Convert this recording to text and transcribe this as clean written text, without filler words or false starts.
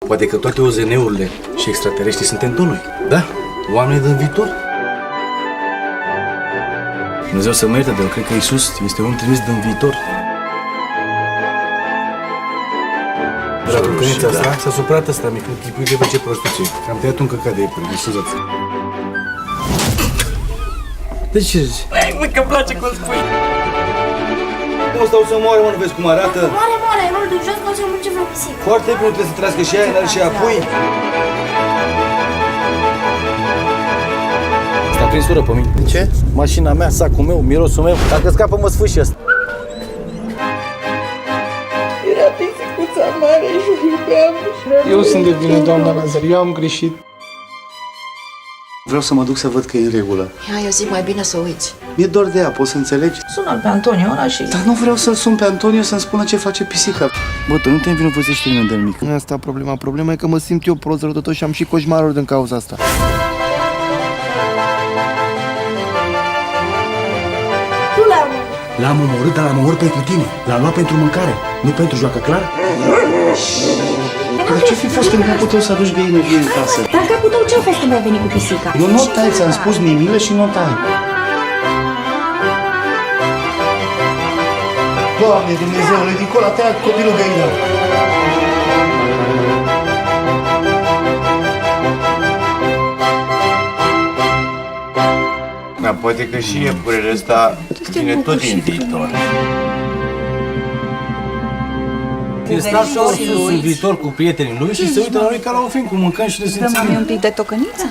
Poate că toate OZN-urile și extraterestrii suntem tot noi. Da? Oamenii din viitor. Dumnezeu să mă ierte, dar eu cred că Iisus este un trimis din viitor. Dar cu credința asta s-a supărat ăsta, mi-a chipuit de ce prostituție. Am tăiat un căcat de iepuri, mă scuzați. De ce zici? Măi, că-mi place cum spui. Cum stau să moară, mă, nu vezi cum arată? Moare, nu-l duc jos, că o să mânce vreo pisică. Foarte bine, trebuie să trăiască și aia, n-are și aia pui. S-a prins ură pe mine. Ce? Mașina mea, sacul meu, mirosul meu. Dacă scapă, mă sfârși ăsta. Era pisicuța mare și o iubeam. Eu sunt de vină, doamna Nazar, eu am greșit. Vreau să mă duc să văd că e în regulă. Ia, eu zic mai bine să uiți. Mi-e dor de ea, poți să înțelegi? Sună-l pe Antonio ăla și... Dar nu vreau să-l sun pe Antonio să-mi spună ce face pisica. Bă, tu nu te învinovățește nimeni de nimic. Nu asta problema. Problema e că mă simt eu prost rău de tot și am și coșmaruri din cauza asta. Tu l-am. L-am omorât, dar l-am omorât pentru tine. L-am luat pentru mâncare, nu pentru joacă, clar? Dar ce fi fost în capul tău să aduci găină vie în casă? Dar capul tău ce-a fost când ai venit cu pisica? Eu nu o tai, ți-am spus Mimile și nu o tai. Doamne Dumnezeule, Nicola, te-a copilul găină. Da, poate că și iepurele ăsta vine tot din viitor. E stat și sus în viitor cu prietenii lui și se uită la noi ca la un film, cum mâncăm și ne simțim. Dăm un pic de tocăniță?